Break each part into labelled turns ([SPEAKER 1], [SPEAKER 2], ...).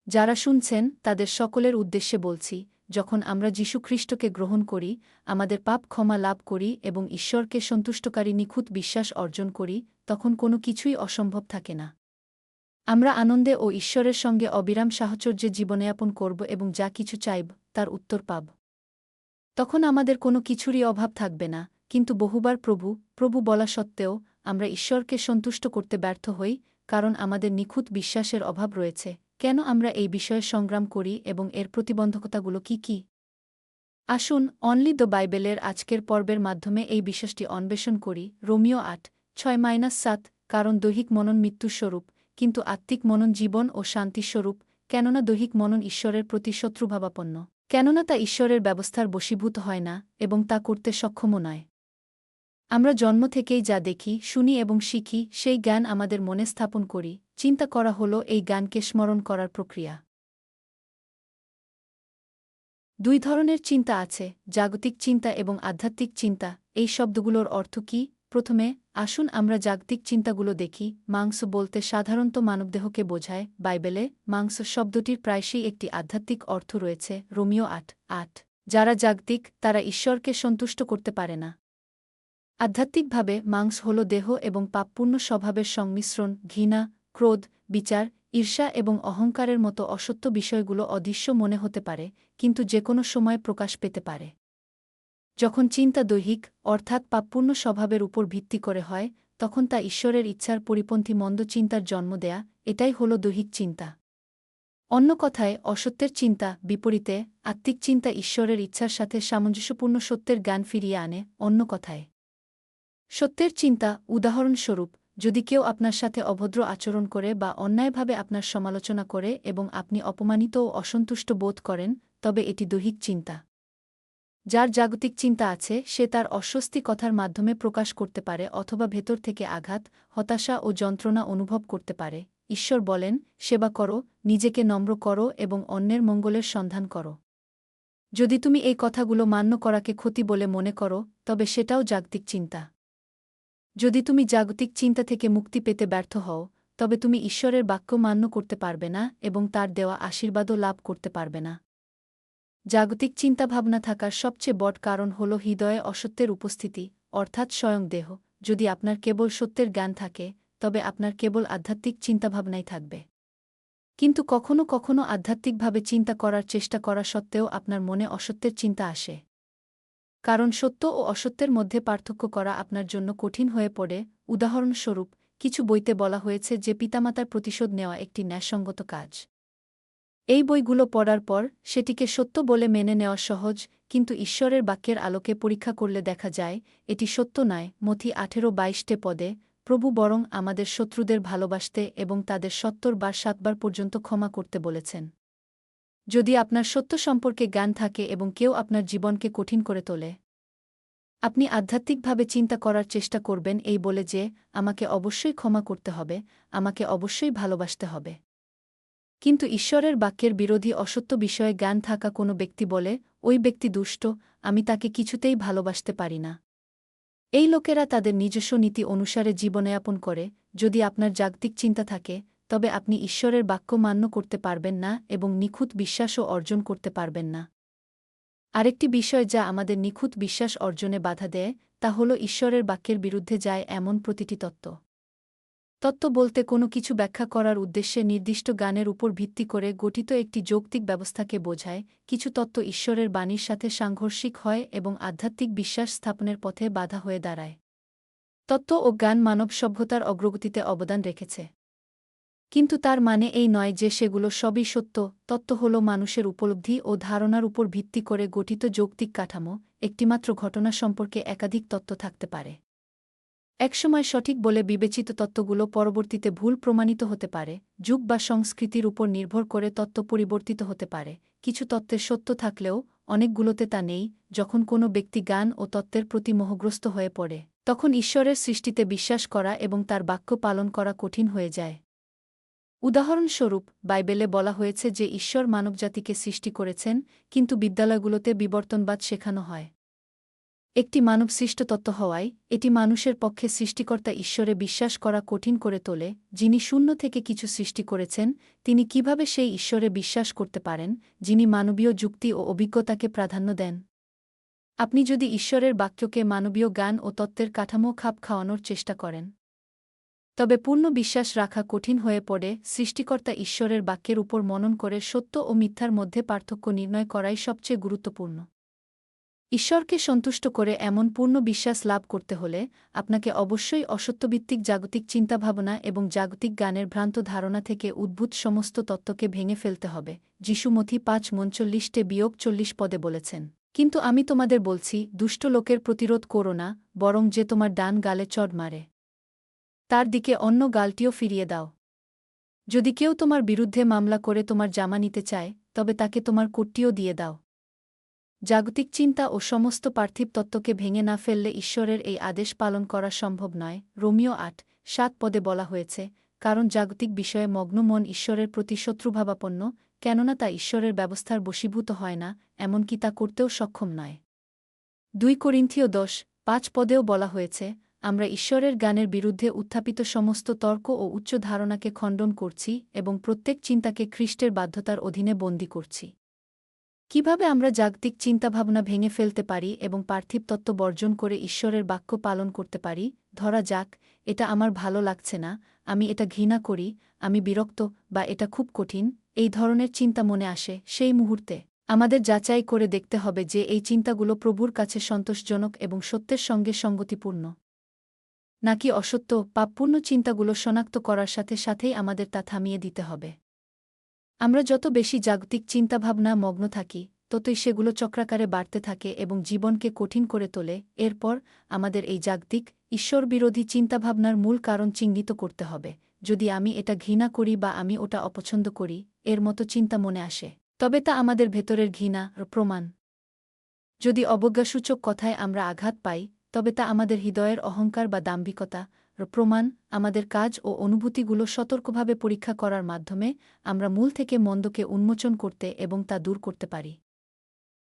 [SPEAKER 1] যারা শুনছেন তাদের সকলের উদ্দেশ্যে বলছি, যখন আমরা যীশু খ্রিস্টকে গ্রহণ করি, আমাদের পাপ ক্ষমা লাভ করি এবং ঈশ্বরকে সন্তুষ্টকারী নিখুঁত বিশ্বাস অর্জন করি, তখন কোনো কিছুই অসম্ভব থাকে না। আমরা আনন্দে ও ঈশ্বরের সঙ্গে অবিরাম সাহচর্যে জীবনযাপন করব এবং যা কিছু চাইব তার উত্তর পাব। তখন আমাদের কোনো কিছুরই অভাব থাকবে না। কিন্তু বহুবার প্রভু প্রভু বলা সত্ত্বেও আমরা ঈশ্বরকে সন্তুষ্ট করতে ব্যর্থ হই, কারণ আমাদের নিখুঁত বিশ্বাসের অভাব রয়েছে। কেন আমরা এই বিষয়ে সংগ্রাম করি এবং এর প্রতিবন্ধকতাগুলো কি কি? আসুন অনলি দ্য বাইবেলের আজকের পর্বের মাধ্যমে এই বিষয়টি অন্বেষণ করি। রোমিও 8:6-7। কারণ দৈহিক মনন মৃত্যুস্বরূপ, কিন্তু আত্মিক মনন জীবন ও শান্তিস্বরূপ। কেননা দৈহিক মনন ঈশ্বরের প্রতি শত্রুভাবাপন্ন, কেননা তা ঈশ্বরের ব্যবস্থার বশীভূত হয় না এবং তা করতে সক্ষমও নয়। আমরা জন্ম থেকেই যা দেখি, শুনি এবং শিখি, সেই জ্ঞান আমাদের মনে স্থাপন করি। চিন্তা করা হল এই জ্ঞানকে স্মরণ করার প্রক্রিয়া। দুই ধরনের চিন্তা আছে, জাগতিক চিন্তা এবং আধ্যাত্মিক চিন্তা। এই শব্দগুলোর অর্থ কী? প্রথমে আসুন আমরা জাগতিক চিন্তাগুলো দেখি। মাংস বলতে সাধারণত মানবদেহকে বোঝায়। বাইবেলে মাংস শব্দটির প্রায়শই একটি আধ্যাত্মিক অর্থ রয়েছে। রোমিও 8:8। যারা জাগতিক তারা ঈশ্বরকে সন্তুষ্ট করতে পারে না। আধ্যাত্মিকভাবে মাংস হল দেহ এবং পাপপূর্ণ স্বভাবের সংমিশ্রণ। ঘৃণা, ক্রোধ, বিচার, ঈর্ষা এবং অহংকারের মতো অসত্য বিষয়গুলো অদৃশ্য মনে হতে পারে, কিন্তু যে কোনো সময় প্রকাশ পেতে পারে। যখন চিন্তা দৈহিক অর্থাৎ পাপপূর্ণ স্বভাবের উপর ভিত্তি করে হয়, তখন তা ঈশ্বরের ইচ্ছার পরিপন্থী মন্দ চিন্তার জন্ম দেয়া। এটাই হল দৈহিক চিন্তা। অন্য কথায় অসত্যের চিন্তা। বিপরীতে আত্মিক চিন্তা ঈশ্বরের ইচ্ছার সাথে সামঞ্জস্যপূর্ণ সত্যের জ্ঞান ফিরিয়ে আনে। অন্য কথায় সত্যের চিন্তা। উদাহরণস্বরূপ, যদি কেউ আপনার সাথে অভদ্র আচরণ করে বা অন্যায়ভাবে আপনার সমালোচনা করে এবং আপনি অপমানিত ও অসন্তুষ্ট বোধ করেন, তবে এটি দৈহিক চিন্তা। যার জাগতিক চিন্তা আছে সে তার অস্বস্তি কথার মাধ্যমে প্রকাশ করতে পারে অথবা ভেতর থেকে আঘাত, হতাশা ও যন্ত্রণা অনুভব করতে পারে। ঈশ্বর বলেন, সেবা করো, নিজেকে নম্র করো এবং অন্যের মঙ্গলের সন্ধান করো। যদি তুমি এই কথাগুলো মান্য করাকে ক্ষতি বলে মনে করো, তবে সেটাও জাগতিক চিন্তা। যদি তুমি জাগতিক চিন্তা থেকে মুক্তি পেতে ব্যর্থ হও, তবে তুমি ঈশ্বরের বাক্য মান্য করতে পারবে না এবং তার দেওয়া আশীর্বাদও লাভ করতে পারবে না। জাগতিক চিন্তাভাবনা থাকার সবচেয়ে বড় কারণ হল হৃদয়ে অসত্যের উপস্থিতি, অর্থাৎ স্বয়ং দেহ। যদি আপনার কেবল সত্যের জ্ঞান থাকে, তবে আপনার কেবল আধ্যাত্মিক চিন্তাভাবনাই থাকবে। কিন্তু কখনো কখনো আধ্যাত্মিকভাবে চিন্তা করার চেষ্টা করা সত্ত্বেও আপনার মনে অসত্যের চিন্তা আসে। কারণ সত্য ও অসত্যের মধ্যে পার্থক্য করা আপনার জন্য কঠিন হয়ে পড়ে। উদাহরণস্বরূপ, কিছু বইতে বলা হয়েছে যে পিতামাতার প্রতিশোধ নেওয়া একটি ন্যায়সঙ্গত কাজ। এই বইগুলো পড়ার পর সেটিকে সত্য বলে মেনে নেওয়া সহজ, কিন্তু ঈশ্বরের বাক্যের আলোকে পরীক্ষা করলে দেখা যায় এটি সত্য নয়। মথি 18:22 পদে প্রভু বরং আমাদের শত্রুদের ভালোবাসতে এবং তাদের 70 বার 7 বার পর্যন্ত ক্ষমা করতে বলেছেন। যদি আপনার সত্য সম্পর্কে জ্ঞান থাকে এবং কেউ আপনার জীবনকে কঠিন করে তোলে, আপনি আধ্যাত্মিকভাবে চিন্তা করার চেষ্টা করবেন এই বলে যে, আমাকে অবশ্যই ক্ষমা করতে হবে, আমাকে অবশ্যই ভালোবাসতে হবে। কিন্তু ঈশ্বরের বাক্যের বিরোধী অসত্য বিষয়ে জ্ঞান থাকা কোনো ব্যক্তি বলে, ওই ব্যক্তি দুষ্ট, আমি তাকে কিছুতেই ভালোবাসতে পারি না। এই লোকেরা তাদের নিজস্ব নীতি অনুসারে জীবনযাপন করে। যদি আপনার জাগতিক চিন্তা থাকে, তবে আপনি ঈশ্বরের বাক্য মান্য করতে পারবেন না এবং নিখুঁত বিশ্বাসও অর্জন করতে পারবেন না। আরেকটি বিষয় যা আমাদের নিখুঁত বিশ্বাস অর্জনে বাধা দেয়, তা হল ঈশ্বরের বাক্যের বিরুদ্ধে যায় এমন প্রতিটি তত্ত্ব। তত্ত্ব বলতে কোনো কিছু ব্যাখ্যা করার উদ্দেশ্যে নির্দিষ্ট জ্ঞানের উপর ভিত্তি করে গঠিত একটি যৌক্তিক ব্যবস্থাকে বোঝায়। কিছু তত্ত্ব ঈশ্বরের বাণীর সাথে সাংঘর্ষিক হয় এবং আধ্যাত্মিক বিশ্বাস স্থাপনের পথে বাধা হয়ে দাঁড়ায়। তত্ত্ব ও জ্ঞান মানব সভ্যতার অগ্রগতিতে অবদান রেখেছে। কিন্তু তার মানে এই নয় যে সেগুলো সবই সত্য। তত্ত্ব হল মানুষের উপলব্ধি ও ধারণার উপর ভিত্তি করে গঠিত যৌক্তিক কাঠামো। একটিমাত্র ঘটনা সম্পর্কে একাধিক তত্ত্ব থাকতে পারে। একসময় সঠিক বলে বিবেচিত তত্ত্বগুলো পরবর্তীতে ভুল প্রমাণিত হতে পারে। যুগ বা সংস্কৃতির উপর নির্ভর করে তত্ত্ব পরিবর্তিত হতে পারে। কিছু তত্ত্বের সত্য থাকলেও অনেকগুলোতে তা নেই। যখন কোনো ব্যক্তি জ্ঞান ও তত্ত্বের প্রতি মোহগ্রস্ত হয়ে পড়ে, তখন ঈশ্বরের সৃষ্টিতে বিশ্বাস করা এবং তার বাক্য পালন করা কঠিন হয়ে যায়। উদাহরণস্বরূপ, বাইবেলে বলা হয়েছে যে ঈশ্বর মানবজাতিকে সৃষ্টি করেছেন, কিন্তু বিদ্যালয়গুলোতে বিবর্তনবাদ শেখানো হয়। একটি মানবসৃষ্ট তত্ত্ব হওয়ায় এটি মানুষের পক্ষে সৃষ্টিকর্তা ঈশ্বরে বিশ্বাস করা কঠিন করে তোলে। যিনি শূন্য থেকে কিছু সৃষ্টি করেছেন, তিনি কিভাবে সেই ঈশ্বরে বিশ্বাস করতে পারেন, যিনি মানবীয় যুক্তি ও অভিজ্ঞতাকে প্রাধান্য দেন? আপনি যদি ঈশ্বরের বাক্যকে মানবীয় জ্ঞান ও তত্ত্বের কাঠামো খাপ খাওয়ানোর চেষ্টা করেন, তবে পূর্ণ বিশ্বাস রাখা কঠিন হয়ে পড়ে। সৃষ্টিকর্তা ঈশ্বরের বাক্যের উপর মনন করে সত্য ও মিথ্যার মধ্যে পার্থক্য নির্ণয় করাই সবচেয়ে গুরুত্বপূর্ণ। ঈশ্বরকে সন্তুষ্ট করে এমন পূর্ণ বিশ্বাস লাভ করতে হলে আপনাকে অবশ্যই অসত্যভিত্তিক জাগতিক চিন্তাভাবনা এবং জাগতিক জ্ঞানের ভ্রান্ত ধারণা থেকে উদ্ভূত সমস্ত তত্ত্বকে ভেঙে ফেলতে হবে। যিশু মথি 5:39-40 পদে বলেছেন, কিন্তু আমি তোমাদের বলছি, দুষ্ট লোকের প্রতিরোধ করো না, বরং যে তোমার ডান গালে চড় মারে, তার দিকে অন্য গালটিও ফিরিয়ে দাও। যদি কেউ তোমার বিরুদ্ধে মামলা করে তোমার জামা নিতে চায়, তবে তাকে তোমার কোটটিও দিয়ে দাও। জাগতিক চিন্তা ও সমস্ত পার্থিব তত্ত্বকে ভেঙে না ফেললে ঈশ্বরের এই আদেশ পালন করা সম্ভব নয়। রোমিও 8:7 পদে বলা হয়েছে, কারণ জাগতিক বিষয়ে মগ্ন মন ঈশ্বরের প্রতি শত্রুভাবাপন্ন, কেননা তা ঈশ্বরের ব্যবস্থার বশীভূত হয় না, এমনকি তা করতেও সক্ষম নয়। 2 করিন্থীয় 10:5 পদেও বলা হয়েছে, আমরা ঈশ্বরের জ্ঞানের বিরুদ্ধে উত্থাপিত সমস্ত তর্ক ও উচ্চ ধারণাকে খণ্ডন করছি এবং প্রত্যেক চিন্তাকে খ্রিস্টের বাধ্যতার অধীনে বন্দী করছি। কিভাবে আমরা জাগতিক চিন্তাভাবনা ভেঙে ফেলতে পারি এবং পার্থিব তত্ত্ব বর্জন করে ঈশ্বরের বাক্য পালন করতে পারি? ধরা যাক, এটা আমার ভালো লাগছে না, আমি এটা ঘৃণা করি, আমি বিরক্ত, বা এটা খুব কঠিন, এই ধরনের চিন্তা মনে আসে। সেই মুহূর্তে আমাদের যাচাই করে দেখতে হবে যে এই চিন্তাগুলো প্রভুর কাছে সন্তোষজনক এবং সত্যের সঙ্গে সঙ্গতিপূর্ণ নাকি অসত্য। পাপপূর্ণ চিন্তাগুলো শনাক্ত করার সাথে সাথেই আমাদের তা থামিয়ে দিতে হবে। আমরা যত বেশি জাগতিক চিন্তাভাবনা মগ্ন থাকি, ততই সেগুলো চক্রাকারে বাড়তে থাকে এবং জীবনকে কঠিন করে তোলে। এরপর আমাদের এই জাগতিক, ঈশ্বরবিরোধী চিন্তাভাবনার মূল কারণ চিহ্নিত করতে হবে। যদি আমি এটা ঘৃণা করি বা আমি ওটা অপছন্দ করি, এর মতো চিন্তা মনে আসে, তবে তা আমাদের ভেতরের ঘৃণা প্রমাণ। যদি অবজ্ঞাসূচক কথায় আমরা আঘাত পাই, তবে তা আমাদের হৃদয়ের অহংকার বা দাম্ভিকতা প্রমাণ। আমাদের কাজ ও অনুভূতিগুলো সতর্কভাবে পরীক্ষা করার মাধ্যমে আমরা মূল থেকে মন্দকে উন্মোচন করতে এবং তা দূর করতে পারি।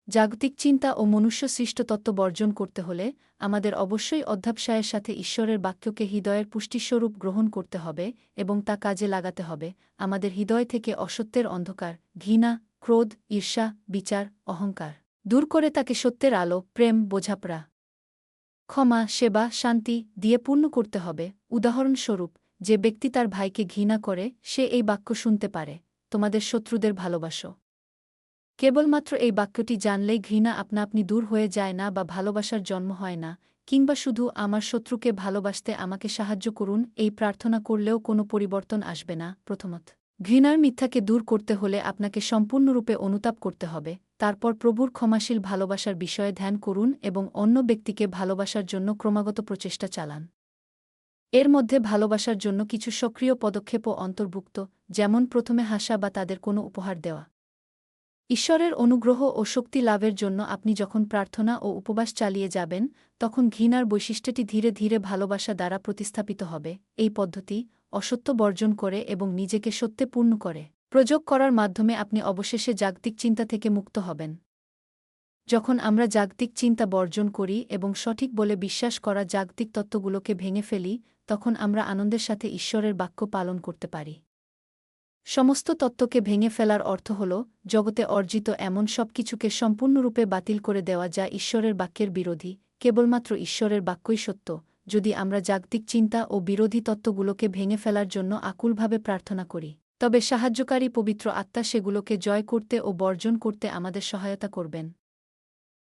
[SPEAKER 1] জাগতিক চিন্তা ও মনুষ্য সৃষ্ট তত্ত্ব বর্জন করতে হলে আমাদের অবশ্যই অধ্যবসায়ের সাথে ঈশ্বরের বাক্যকে হৃদয়ের পুষ্টিস্বরূপ গ্রহণ করতে হবে এবং তা কাজে লাগাতে হবে। আমাদের হৃদয় থেকে অসত্যের অন্ধকার, ঘৃণা, ক্রোধ, ঈর্ষা, বিচার, অহংকার দূর করে তাকে সত্যের আলো, প্রেম, বোঝাপড়া, ক্ষমা, সেবা, শান্তি দিয়ে পূর্ণ করতে হবে। উদাহরণস্বরূপ, যে ব্যক্তি তার ভাইকে ঘৃণা করে, সে এই বাক্য শুনতে পারে, তোমাদের শত্রুদের ভালোবাসো। কেবলমাত্র এই বাক্যটি জানলেই ঘৃণা আপনা আপনি দূর হয়ে যায় না বা ভালোবাসার জন্ম হয় না, কিংবা শুধু আমার শত্রুকে ভালোবাসতে আমাকে সাহায্য করুন এই প্রার্থনা করলেও কোনো পরিবর্তন আসবে না। প্রথমত, ঘৃণার মিথ্যাকে দূর করতে হলে আপনাকে সম্পূর্ণরূপে অনুতাপ করতে হবে। তারপর প্রভুর ক্ষমাশীল ভালোবাসার বিষয়ে ধ্যান করুন এবং অন্য ব্যক্তিকে ভালোবাসার জন্য ক্রমাগত প্রচেষ্টা চালান। এর মধ্যে ভালোবাসার জন্য কিছু সক্রিয় পদক্ষেপও অন্তর্ভুক্ত, যেমন প্রথমে হাসা বা তাদের কোনো উপহার দেওয়া। ঈশ্বরের অনুগ্রহ ও শক্তি লাভের জন্য আপনি যখন প্রার্থনা ও উপবাস চালিয়ে যাবেন, তখন ঘৃণার বৈশিষ্ট্যটি ধীরে ধীরে ভালোবাসা দ্বারা প্রতিস্থাপিত হবে। এই পদ্ধতি অসত্য বর্জন করে এবং নিজেকে সত্যে পূর্ণ করে প্রযোগ করার মাধ্যমে আপনি অবশেষে জাগতিক চিন্তা থেকে মুক্ত হবেন। যখন আমরা জাগতিক চিন্তা বর্জন করি এবং সঠিক বলে বিশ্বাস করা জাগতিক তত্ত্বগুলোকে ভেঙে ফেলি, তখন আমরা আনন্দের সাথে ঈশ্বরের বাক্য পালন করতে পারি। সমস্ত তত্ত্বকে ভেঙে ফেলার অর্থ হল জগতে অর্জিত এমন সব কিছুকে সম্পূর্ণরূপে বাতিল করে দেওয়া যা ঈশ্বরের বাক্যের বিরোধী। কেবলমাত্র ঈশ্বরের বাক্যই সত্য। যদি আমরা জাগতিক চিন্তা ও বিরোধী তত্ত্বগুলোকে ভেঙে ফেলার জন্য আকুলভাবে প্রার্থনা করি, তবে সাহায্যকারী পবিত্র আত্মা সেগুলোকে জয় করতে ও বর্জন করতে আমাদের সহায়তা করবেন।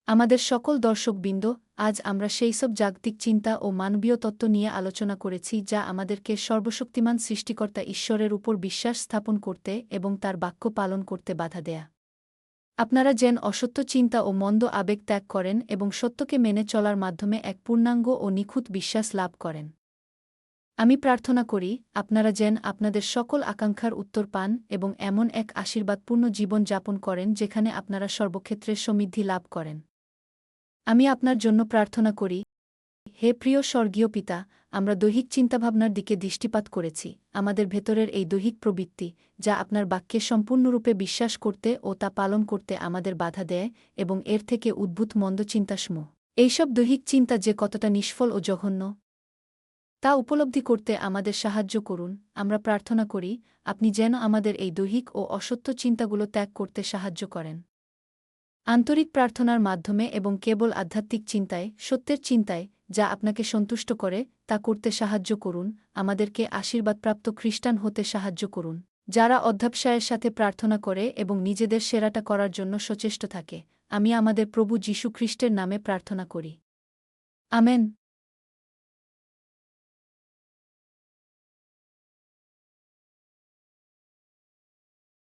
[SPEAKER 1] আমাদের সকল দর্শকবৃন্দ, আজ আমরা সেইসব জাগতিক চিন্তা ও মানবীয় তত্ত্ব নিয়ে আলোচনা করেছি যা আমাদেরকে সর্বশক্তিমান সৃষ্টিকর্তা ঈশ্বরের উপর বিশ্বাস স্থাপন করতে এবং তার বাক্য পালন করতে বাধা দেয়া। আপনারা যেন অসত্য চিন্তা ও মন্দ আবেগ ত্যাগ করেন এবং সত্যকে মেনে চলার মাধ্যমে এক পূর্ণাঙ্গ ও নিখুঁত বিশ্বাস লাভ করেন। আমি প্রার্থনা করি আপনারা যেন আপনাদের সকল আকাঙ্ক্ষার উত্তর পান এবং এমন এক আশীর্বাদপূর্ণ জীবন যাপন করেন যেখানে আপনারা সর্বক্ষেত্রে সমৃদ্ধি লাভ করেন। আমি আপনার জন্য প্রার্থনা করি। হে প্রিয় স্বর্গীয় পিতা, আমরা দৈহিক চিন্তাভাবনার দিকে দৃষ্টিপাত করেছি, আমাদের ভেতরের এই দৈহিক প্রবৃত্তি, যা আপনার বাক্যে সম্পূর্ণরূপে বিশ্বাস করতে ও তা পালন করতে আমাদের বাধা দেয়, এবং এর থেকে উদ্ভূত মন্দ চিন্তাসমূহ এইসব দৈহিক চিন্তা যে কতটা নিষ্ফল ও জঘন্য তা উপলব্ধি করতে আমাদের সাহায্য করুন। আমরা প্রার্থনা করি, আপনি যেন আমাদের এই দৈহিক ও অসত্য চিন্তাগুলো ত্যাগ করতে সাহায্য করেন। আন্তরিক প্রার্থনার মাধ্যমে এবং কেবল আধ্যাত্মিক চিন্তায়, সত্যের চিন্তায়, যা আপনাকে সন্তুষ্ট করে, তা করতে সাহায্য করুন। আমাদেরকে আশীর্বাদপ্রাপ্ত খ্রিস্টান হতে সাহায্য করুন, যারা অধ্যবসায়ের সাথে প্রার্থনা করে এবং নিজেদের সেরাটা করার জন্য সচেষ্ট থাকে। আমি আমাদের প্রভু যীশু খ্রিস্টের নামে প্রার্থনা করি। আমেন।